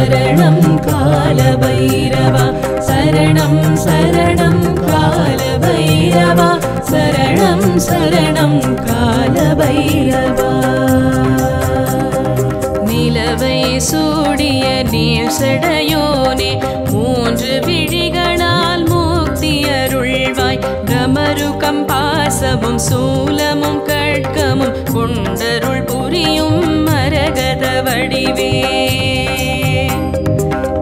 शरणं कालभैरवा शरणं शरणं कालभैरवा शरणं शरणं कालभैरवा நிலவை சூடிய நீர்சடையோனே மூன்று விழிகளால் முக்தி அருள்வாய் பிரமருகம் பாசமும் சூலமும் கட்கமும் கொண்டருள் புரியும் மரகத வடிவே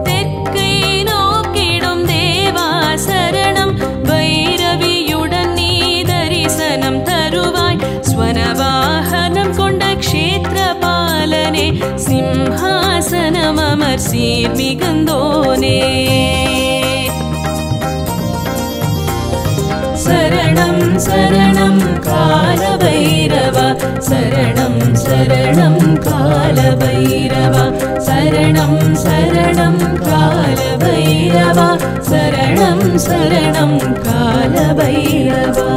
தெற்கை நோக்கிடும் தேவா சரணம் பைரவியுடன் நீ தரிசனம் தருவாய் ஸ்வரவாகனம் கொண்ட க்ஷேத்ரபாலனே சிம்ஹாசனம் அமர் சீர் மிகுந்தோனே शरणं शरणं कालभैरवा शरणं शरणं कालभैरवा शरणं शरणं कालभैरवा शरणं शरणं कालभैरवा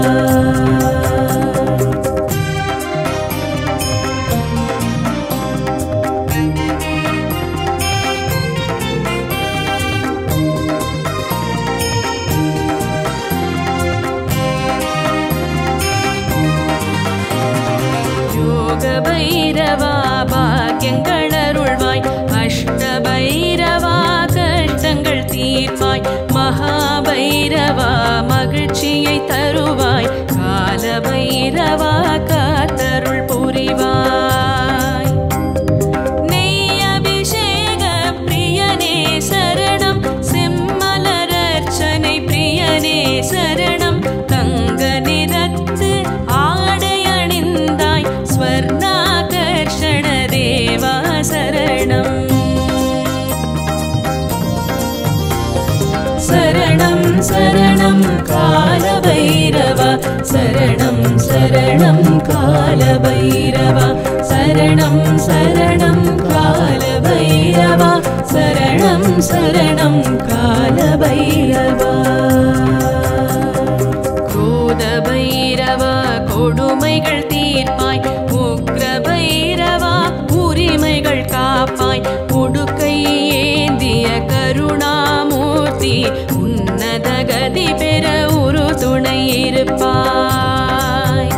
भैरवा भाग्यंगलरुள்வாய் அஷ்ட பைரவா கஷ்டங்கள் தீர்ப்பாய் மகாபைரவா மகிழ்ச்சியை தருவாய் கால பைரவா காத்தருள் புரிவாய் நெய் அபிஷேக பிரியனே சரணம் செம்மலரர்ச்சனை பிரியனே சரணம் தங்க நிறத்து ஆடை அணிந்தாய் ஸ்வர்ணாகர்ஷண தேவா சரணம் शरणं शरणं कालभैरवा शरणं शरणं कालभैरवा शरणं शरणं कालभैरवा शरणं शरणं कालभैरवा क्रोधभैरवा கொடுமைகள் தீர்ப்பாய் உக்ரபைரவா உரிமைகள் காப்பாய் உடுக்கை ஏந்திய கருணாமூர்த்தி உன்னத கதி பெற ஒரு துணை இருப்பாய்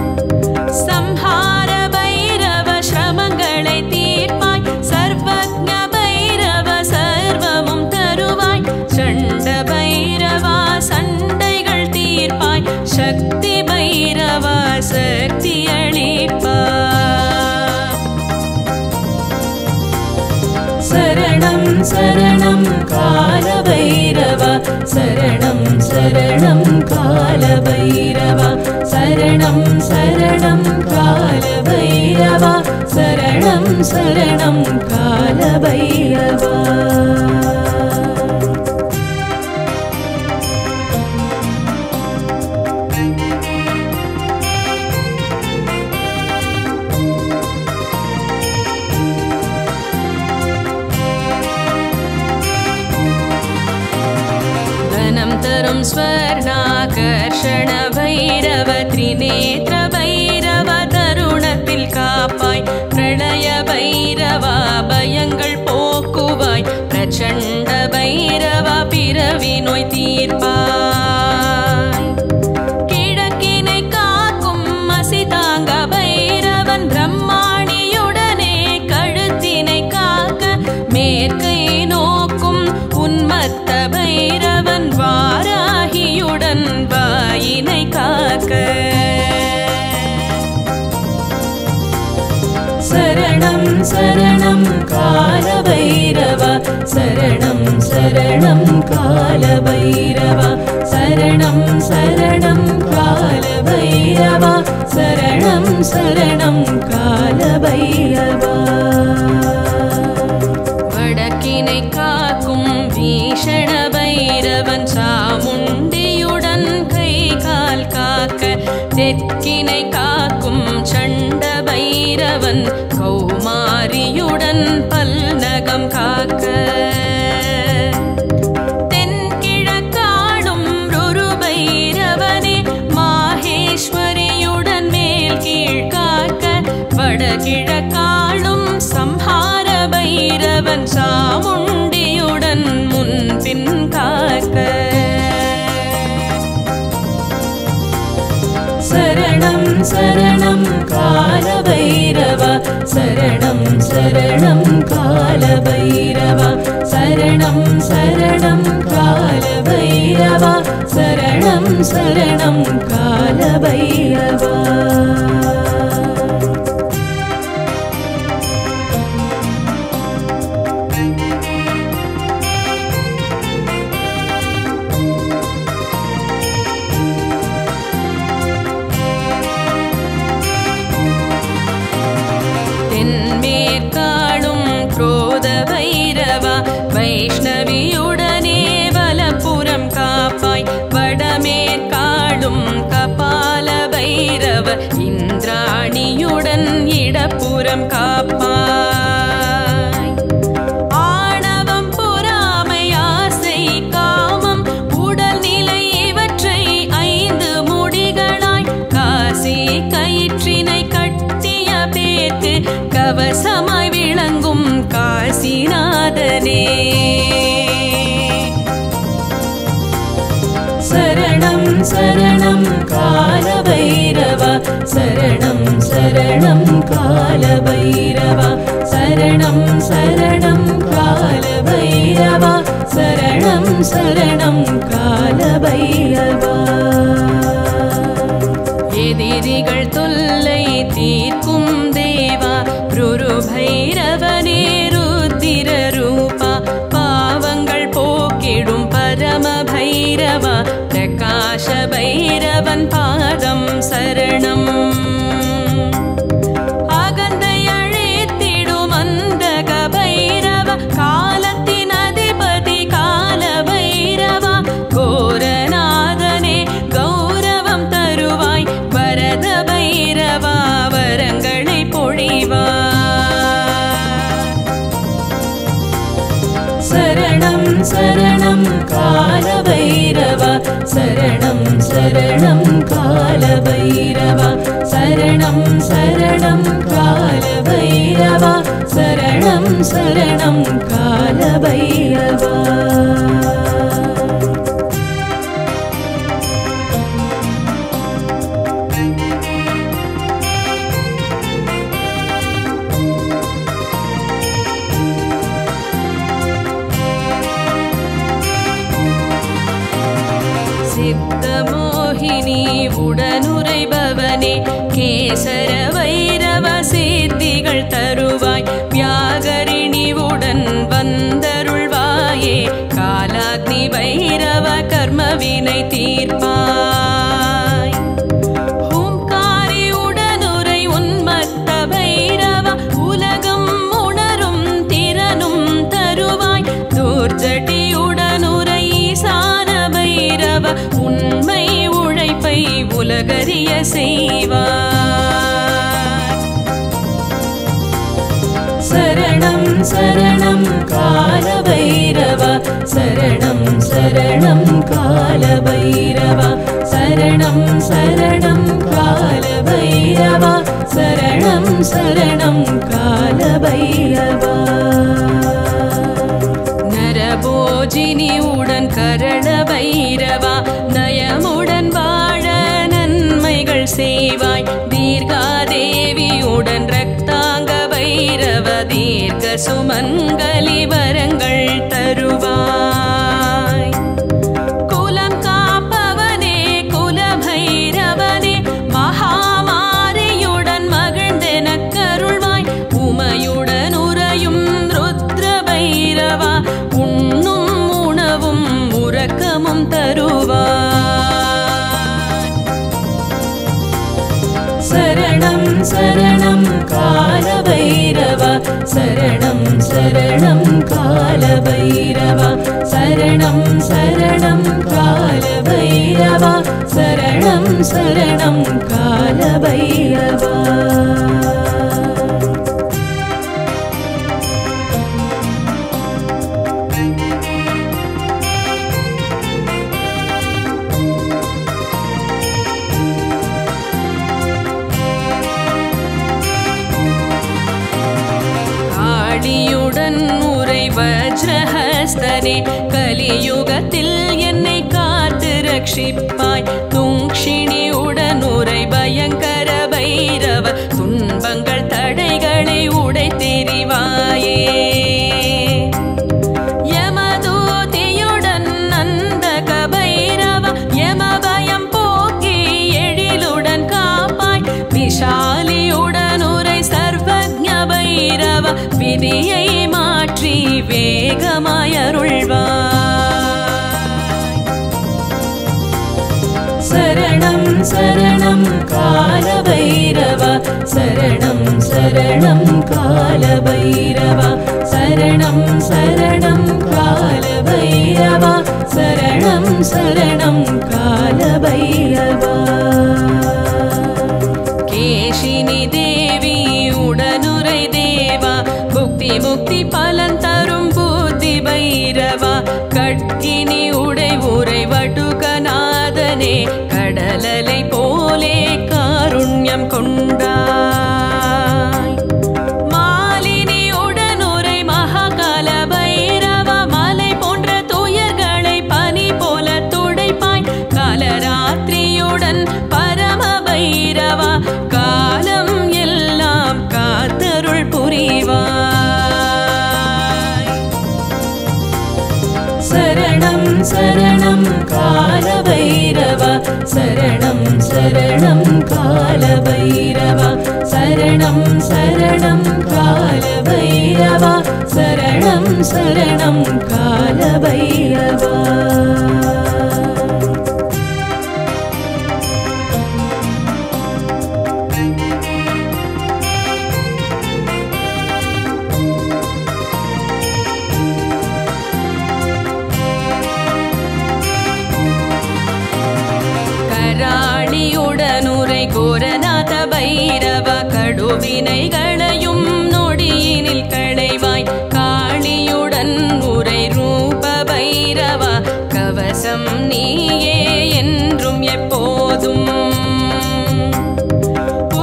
சம்ஹார பைரவ ஸ்ரமங்களை தீர்ப்பாய் சர்வஜ்ஞ பைரவ சர்வமும் தருவாய் சண்ட பைரவா சண்டைகள் தீர்ப்பாய் சக்தி பைரவா சக்தி அளிப்பாய் शरणं शरणं कालभैरवा शरणं शरणं कालभैरवा शरणं शरणं कालभैरवा शरणं शरणं कालभैरवा तरुं स्वर्णाकर्षण भैरव त्रिनेत्र भैरव तरुणத்தில் காப்பாய் பிரளய பைரவா பயங்கள் போக்குவாய் பிரச்சண்ட பைரவா பிறவி நோய் தீர்ப்பாய் கிழக்கினை காக்கும் மசிதாங்க பைரவன் பிரம்மாணியுடனே கழுத்தினை காக்க மேற்கை நோக்கும் உன்மத்த பைரவன் வாராகியுடன் வாயினை காக்க शरणं शरणं कालभैरवा शरणं शरणं कालभैरवा शरणं शरणं कालभैरवा शरणं शरणं कालभैरवा வடக்கினை காக்கும் வீஷண பைரவன் சாமுண்டியுடன் கை கால் காக்க தெற்கினை காக்கும் சண்ட பைரவன் கௌமாரியுடன் பல்நகம் காக்க தென்கிழக்காடும் ருரு பைரவனே மாஹேஸ்வரியுடன் மேல் கீழ் காக்க வடகிழக்காடும் சம்ஹார பைரவன் சாமுண்டி பின் காக்க. சரணம் சரணம் காலபைரவா சரணம் சரணம் காலபைரவா சரணம் சரணம் காலபைரவா சரணம் சரணம் காலபைரவா. தென்மேற்காளும் குரோத பைரவா வைஷ்ணவியுடனே வலப்புறம் காப்பாய். வடமேற்காளும் கபால பைரவ இந்திராணியுடன் இடப்புறம் காப்பாய். ஆணவம் பொறாமை ஆசை காமம் உடல்நிலை இவற்றை 5 முடிகளாய் காசி கயிற்றினை கட்டிய பேத்து கவசமாய் விளங்கும் காசிநாதனே. சரணம் சரணம் காலபைரவா சரணம் சரணம் காலபைரவா சரணம் சரணம் காலபைரவா சரணம் சரணம் காலபைரவா. எதிரிகள் தொல்லை தீர்க்கும் தேவா ருரு பைரவனே ருத்திர ரூபா. பாவங்கள் போக்கிடும் பரம பைரவா பிரகாஷ பைரவன் பாதம் சரணம். அகந்தை அழைத்திடும் அந்தக பைரவ காலத்தின் அதிபதி கால பைரவா. கோரநாதனே கௌரவம் தருவாய் வரத பைரவா வரங்களை பொழிவாய். சரணம் சரணம் காலபைரவா சரணம் சரணம் காலபைரவா சரணம் சரணம் காலபைரவா சரணம் சரணம் காலபைரவா. சித்தமோகினி உடனுரைபவனே கேசர வைரவ சித்திகள் தருவாய். வியாகரிணி உடன் வந்தருள்வாயே காலாக்னி வைரவ கர்மவினை தீர்ப்பாய். ஓம்காரி உடனுரை உன்மத்த பைரவ உலகம் உணரும் திறனும் தருவாய். துர்ஜட்டி உடனுரை ஈசான பைரவ உண்மை உழைப்பை உலகறிய செய்வாய். சரணம் சரணம் காலபைரவா சரணம் சரணம் காலபைரவா சரணம் சரணம் காலபைரவா சரணம் சரணம் காலபைரவா. நரபோஜினி உடன் கரண பைரவா நயமுடன் வாழ நன்மைகள் செய்வாய். தீர்காதேவியுடன் ரக்தாங்க பைரவ தீர்க்க சுமங்கலி வரங்கள் தருவாய். குலம் காப்பவனே குல பைரவனே மகாமாரியுடன் மகிழ்ந்தென கருள்வாய். உமையுடன் உறையும் ருத்ர பைரவா உண்ணும் உணவும் உறக்கமும் தருவாய். சரணம் சரணம் காலபைரவா சரணம் சரணம் காலபைரவா சரணம் சரணம் காலபைரவா சரணம் சரணம் காலபைரவா. சமஸ்தனே கலியுகத்தில் என்னை காத்து ரட்சிப்பாய். துங்ஷிணி உடனுரை பயங்கர பைரவ துன்பங்கள் தடைகளை உடை தெரிவாயே. யமதூதியுடன் நந்தக பைரவ யமபயம் போக்கி எழிலுடன் காப்பாய். விஷாலியுடனுரை சர்வஜ்ஞ பைரவ விதியை மாற்றி வேகமாயருள்வாய். சரணம் சரணம் கால பைரவ சரணம் சரணம் கால பைரவ சரணம் சரணம் கால பைரவ சரணம் சரணம் கால பைரவ. கேஷினி தேவி உடனுரை தேவா புக்தி முக்தி பலன் தரும் புத்தி பைரவா. கட்கினி உடை உரை வடுகநாதனே கடலலை போலே காருண்யம் கொண்டாய். மாலினி உடனுரை மகாகால பைரவ மலை போன்ற துயர்களை பனி போல துடைப்பாய். காலராத்திரியுடன் பரம பைரவா காலம் எல்லாம் காத்தருள் புரிவாய். சரணம் சரணம் கால பைரவ சரணம் சரணம் கால பைரவ சரணம் சரணம் கால பைரவ சரணம் சரணம் கால பைரவ. கராளியுடனுரை கோரநாத பைரவ கடுவினைகளையும் நொடியினில் களைவாய். காளியுடன் உரை ரூப பைரவ கவசம் நீயே என்றும் எப்போதும்.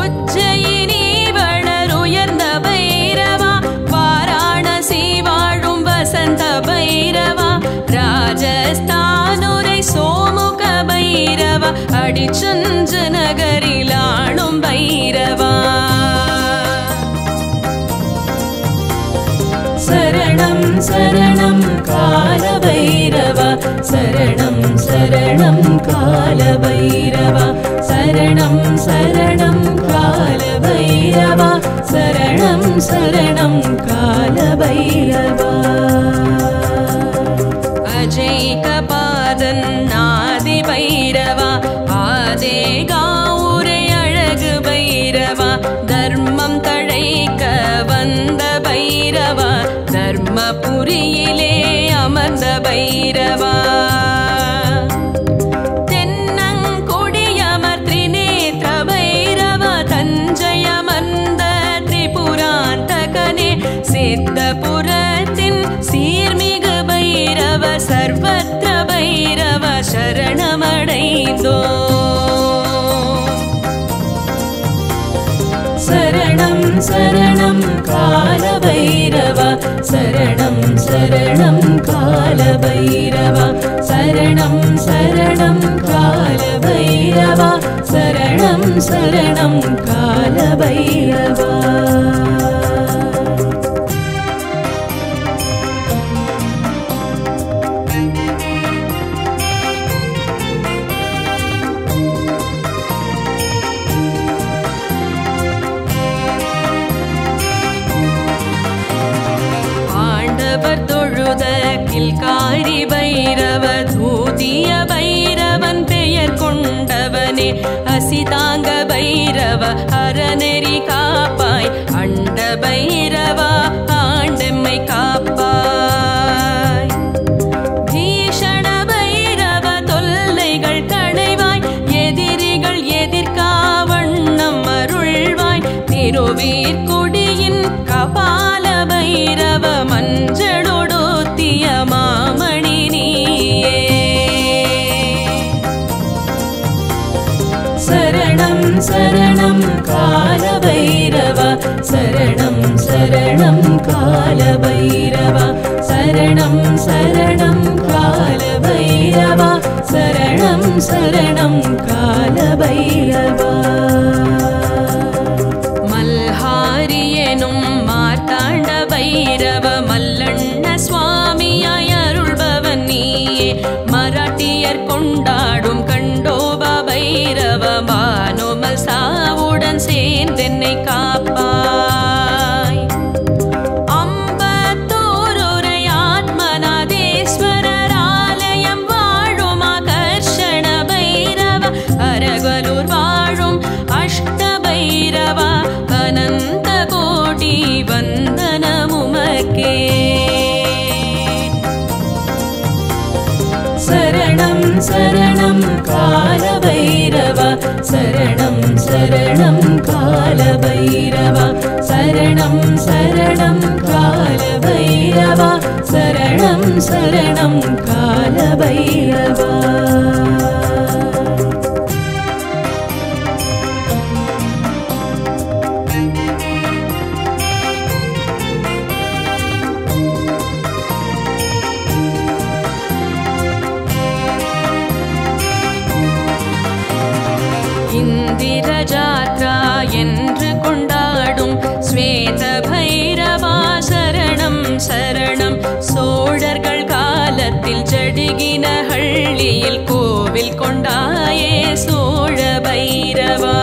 உச்சையினி வளருயர்ந்த பைரவா வாராணசி வாழும் வசந்த பைரவா ராஜஸ்தானுரை சோமுக பைரவ அடிச்சஞ்ச நகரில் ஆளும் பைரவா. சரணம் சரணம் கால பைரவ சரணம் சரணம் கால பைரவ சரணம் சரணம் கால பைரவ சரணம் சரணம் கால பைரவ. அஜைகபாதன் ஆதி பைரவா ஆதே காவுரை அழகு பைரவா தர்மம் தழைக்க வந்த பைரவா தர்மபுரியிலே அமர்ந்த பைரவா. தென்னங்குடியமர் திரிநேத்ர பைரவ தஞ்சையமர்ந்த திரிபுராந்தகனே சித்தபுரத்தின் சீர்மிகு பைரவ சர்வத்ர பைரவ சரணமடைந்தோ. சரணம் சரணம் கால பைரவ சரணம் சரணம் கால பைரவ சரணம் சரணம் கால பைரவ சரணம் சரணம் கால பைரவ. தொழுத கில்காரி பைரவ தூதிய பைரவன் பெயர் கொண்டவனே அசிதாங்க பைரவ அறநெறி காப்பாய். அண்ட பைரவா ஆண்டெம்மை காப்பாய். பீஷண பைரவ தொல்லைகள் களைவாய். எதிரிகள் எதிர்கா வண்ணம் அருள்வாய். திருவீர்குடியின் கபால பைரவ மஞ்சளொடுத்திய மாமணி நீயே. சரணம் சரணம் கால பைரவ சரணம் சரணம் கால பைரவ சரணம் சரணம் சரணம் காலபைரவா சரணம் சரணம் காலபைரவா மல்ஹாரி எனும் மார்த்தாண்ட பைரவ மல்லண்ண சுவாமியாய் அருள்பவன் நீயே மராட்டியர் கொண்டாடும் கண்டோபா பைரவ மானோமல் சாவுடன் சேர்ந்தென்னை காப்பாய் அம்பத்தூருரை ஆத்மநாதேஸ்வரர் ஆலயம் வாழும் ஆகர்ஷண பைரவ அரகலூர் வாழும் அஷ்ட பைரவ அனந்த கோடி வந்தனமுமக்கே சரணம் சரணம் காலபைரவா சரணம் சரணம் காலபைரவா சரணம் சரணம் காலபைரவா சரணம் சரணம் காலபைரவா இந்திர ஜாத்ரா என்று கொண்டாடும் ஸ்வேத பைரவா சரணம் சரணம் சோழர்கள் காலத்தில் ஜடிகினஹள்ளியில் கோவில் கொண்டாயே சோழ பைரவா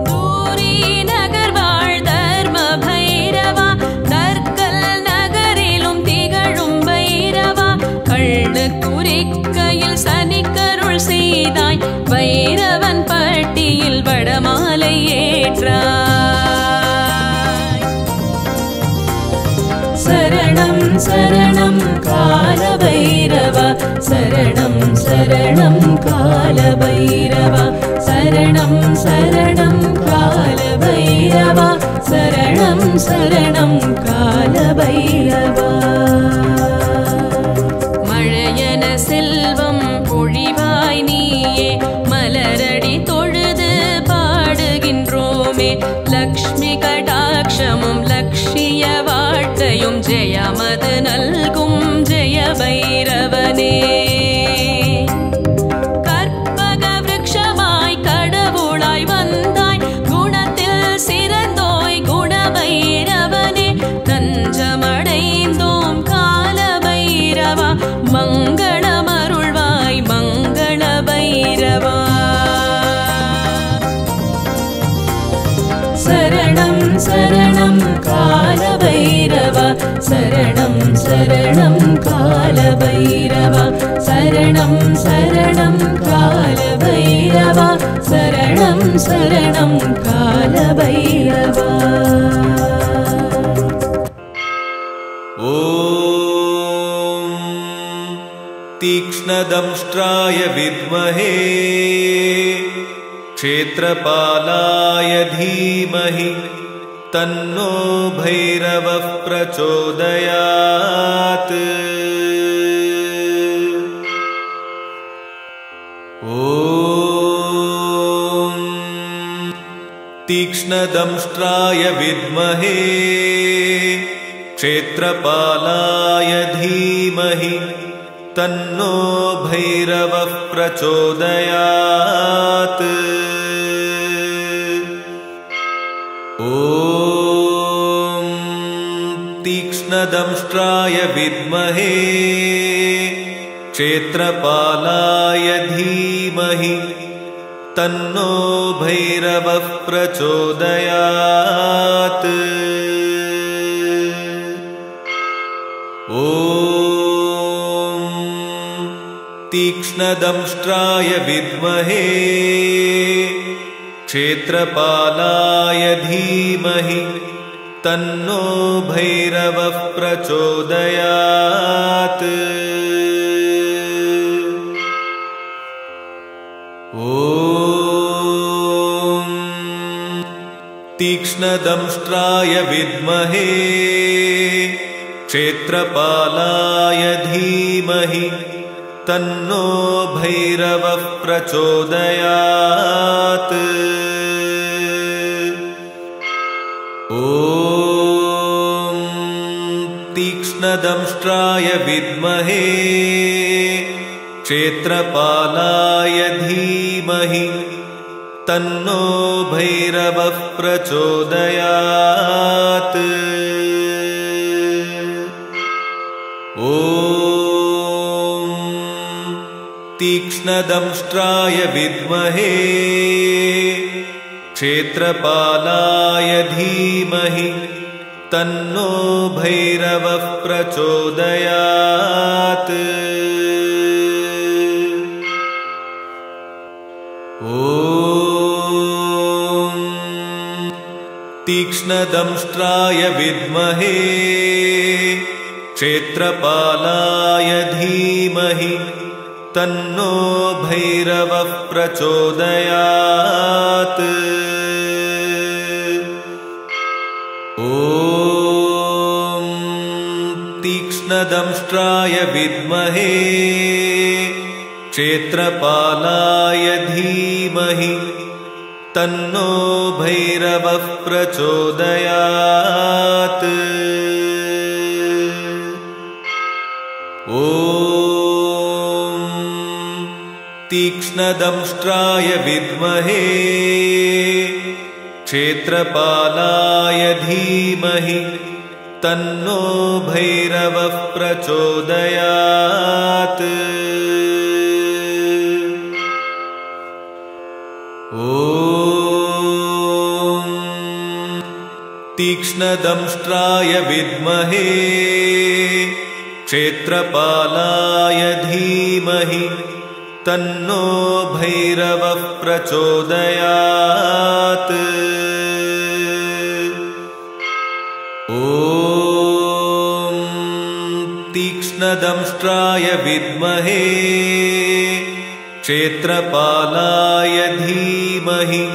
தூரி நகர் வாழ் தர்ம பைரவா தர்கல் நகரிலும் திகழும் பைரவா கள்ளு குறிக்கையில் சனிக்கருள் செய்தாய் பைரவன் பட்டியில் வடமாலை ஏற்றாய் சரணம் சரணம் காலபைரவா சரணம் சரணம் காலபைரவா சரணம் சரணம் காலபைரவா சரணம் சரணம் காலபைரவா மழையன செல்வம் பொழிவாய் நீயே மலரடி தொழுது பாடுகின்றோமே லக்ஷ்மி கடாட்சமும் லக்ஷிய வாழ்க்கையும் ஜெயமது நல்கும் ஜெய பைரவனே கற்பக விருட்சமாய் கடவுளாய் வந்தாய் குணத்தில் சிறந்தோய் குணபைரவனே தஞ்சமடைந்தோம் காலபைரவா மங்களமருள்வாய் மங்கள பைரவா சரணம் சரணம் காலபைரவா சரணம் சரணம் காலபைரவா சரணம் சரணம் காலபைரவா சரணம் சரணம் காலபைரவா ஓம் तीक्ष्णदंष्ट्राय विद्महे क्षेत्रपालाय धीमहि तन्नो भैरवः प्रचोदयात् ॐ तीक्ष्णदंष्ट्राय विद्महे क्षेत्रपालाय धीमहि तन्नो भैरवः प्रचोदयात् ॐ तीक्ष्णदंष्ट्राय विद्महे क्षेत्रपालाय धीमहि तन्नो भैरवः प्रचोदयात् ॐ तीक्ष्णदंष्ट्राय विद्महे क्षेत्रपालाय धीमहि तन्नो भैरवः प्रचोदयात् ॐ तीक्ष्णदंष्ट्राय विद्महे क्षेत्रपालाय धीमहि तन्नो भैरवः प्रचोदयात् ॐ तीक्ष्णदंष्ट्राय विद्महे क्षेत्रपालाय धीमहि तन्नो भैरवः प्रचोदयात्। ॐ तीक्ष्णदंष्ट्राय विद्महे क्षेत्रपालाय धीमहि तन्नो भैरवः प्रचोदयात्। ॐ तीक्ष्णदंष्ट्राय विद्महे क्षेत्रपालाय धीमहि तन्नो भैरवः प्रचोदयात्। ॐ तीक्ष्णदंष्ट्राय विद्महे क्षेत्रपालाय धीमहि तन्नो भैरवः प्रचोदयात्। ॐ तीक्ष्णदंष्ट्राय विद्महे क्षेत्रपालाय धीमहि तन्नो भैरवः प्रचोदयात्। ॐ तीक्ष्णदंष्ट्राय विद्महे क्षेत्रपालाय धीमहि तन्नो भैरवः प्रचोदयात्। ॐ तीक्ष्णदंष्ट्राय विद्महे क्षेत्रपालाय धीमहि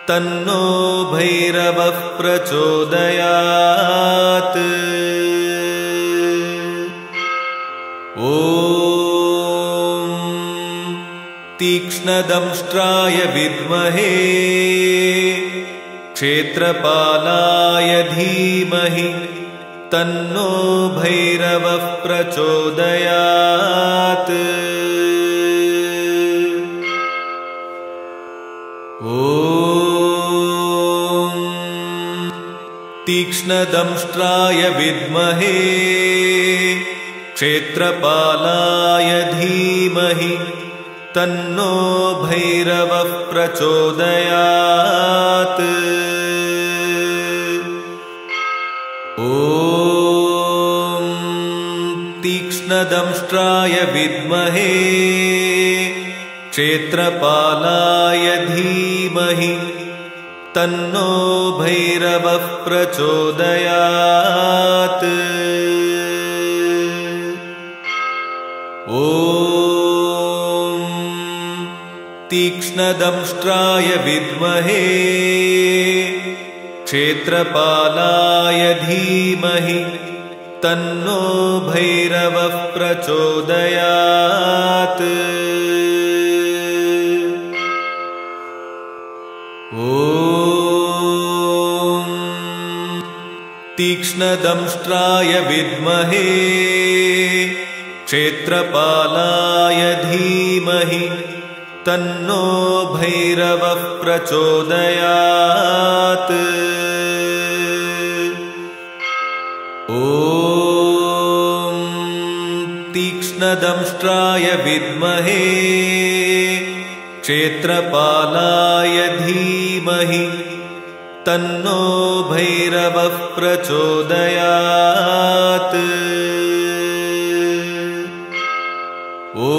तन्नो भैरवः प्रचोदयात्। ॐ तीक्ष्णदंष्ट्राय विद्महे क्षेत्रपालाय धीमहि तन्नो भैरवः प्रचोदयात्। ॐ तीक्ष्णदंष्ट्राय विद्महे क्षेत्रपालाय धीमहि तन्नो भैरवः प्रचोदयात्। ॐ तीक्ष्णदंष्ट्राय विद्महे क्षेत्रपालाय धीमहि तन्नो भैरवः प्रचोदयात्। ॐ तीक्ष्णदंष्ट्राय विद्महे क्षेत्रपालाय धीमहि तन्नो भैरवः प्रचोदयात्। ॐ तीक्ष्णदंष्ट्राय विद्महे क्षेत्रपालाय धीमहि तन्नो भैरवः प्रचोदयात्। ॐ तीक्ष्णदंष्ट्राय विद्महे क्षेत्रपालाय धीमहि तन्नो भैरवः प्रचोदयात्। ॐ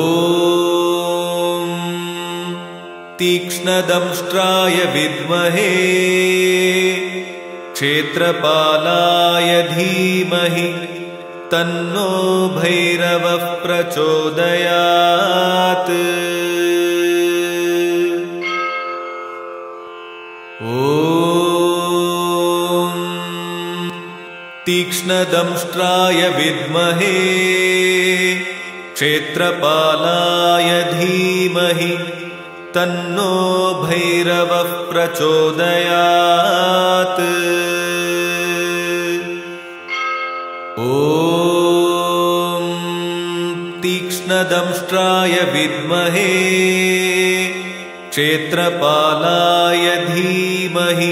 तीक्ष्णदंष्ट्राय विद्महे क्षेत्रपालाय धीमहि तन्नो भैरवः प्रचोदयात्। ॐ तीक्ष्णदंष्ट्राय विद्महे क्षेत्रपालाय धीमहि तन्नो भैरवः प्रचोदयात्। ॐ तीक्ष्णदंष्ट्राय विद्महे क्षेत्रपालाय धीमहि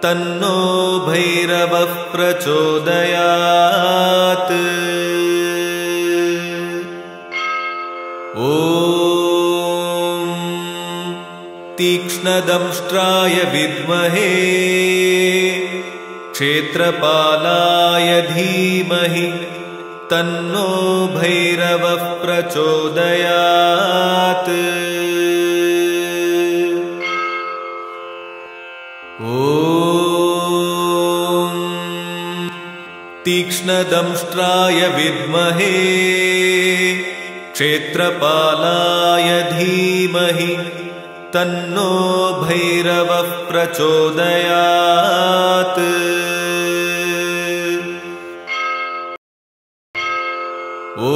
तन्नो भैरवः प्रचोदयात्। ॐ तीक्ष्णदंष्ट्राय विद्महे क्षेत्रपालाय धीमहि तन्नो भैरवः प्रचोदयात्। ॐ तीक्ष्णदंष्ट्राय विद्महे क्षेत्रपालाय धीमहि तन्नो भैरवः प्रचोदयात्। ॐ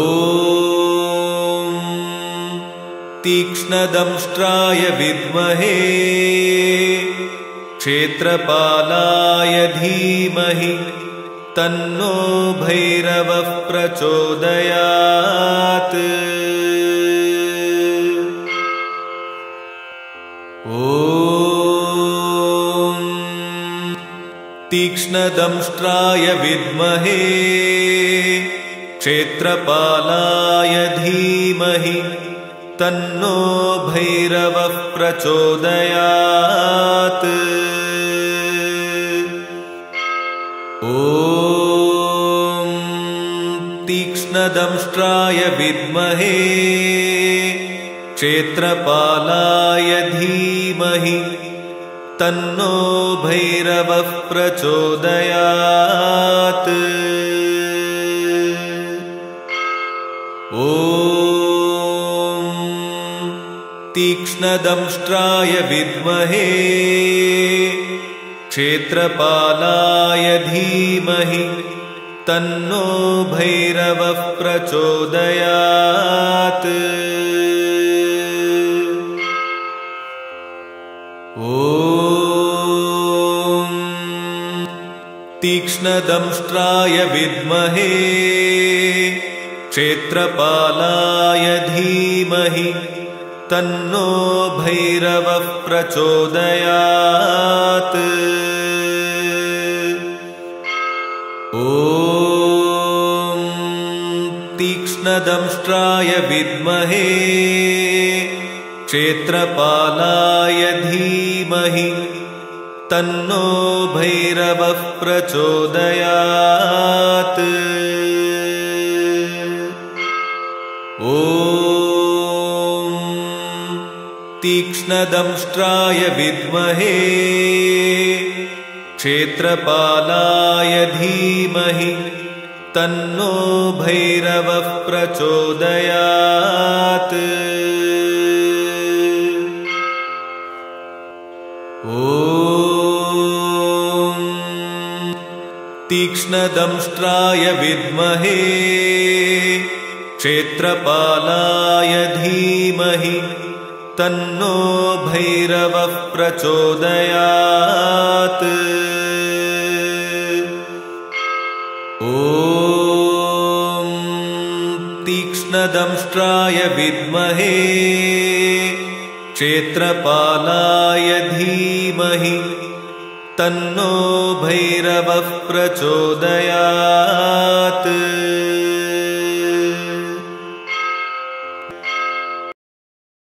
तीक्ष्णदंष्ट्राय विद्महे क्षेत्रपालाय धीमहि तन्नो भैरवः प्रचोदयात्। ॐ तीक्ष्णदंष्ट्राय विद्महे क्षेत्रपालाय धीमहि तन्नो भैरवः प्रचोदयात्। ॐ तीक्ष्णदंष्ट्राय विद्महे क्षेत्रपालाय धीमहि तन्नो भैरवः प्रचोदयात्। ॐ तीक्ष्णदंष्ट्राय विद्महे क्षेत्रपालाय धीमहि तन्नो भैरवः प्रचोदयात्। ॐ तीक्ष्णदंष्ट्राय विद्महे क्षेत्रपालाय धीमहि तन्नो भैरवः प्रचोदयात्। ॐ तीक्ष्णदंष्ट्राय विद्महे क्षेत्रपालाय धीमहि तन्नो भैरवः प्रचोदयात्। ॐ तीक्ष्णदंष्ट्राय विद्महे क्षेत्रपालाय धीमहि तन्नो भैरवः प्रचोदयात्। ॐ तीक्ष्णदंष्ट्राय विद्महे क्षेत्रपालाय धीमहि तन्नो भैरवः प्रचोदयात्। ॐ तीक्ष्णदंष्ट्राय विद्महे क्षेत्रपालाय धीमहि तन्नो भैरवः प्रचोदयात्।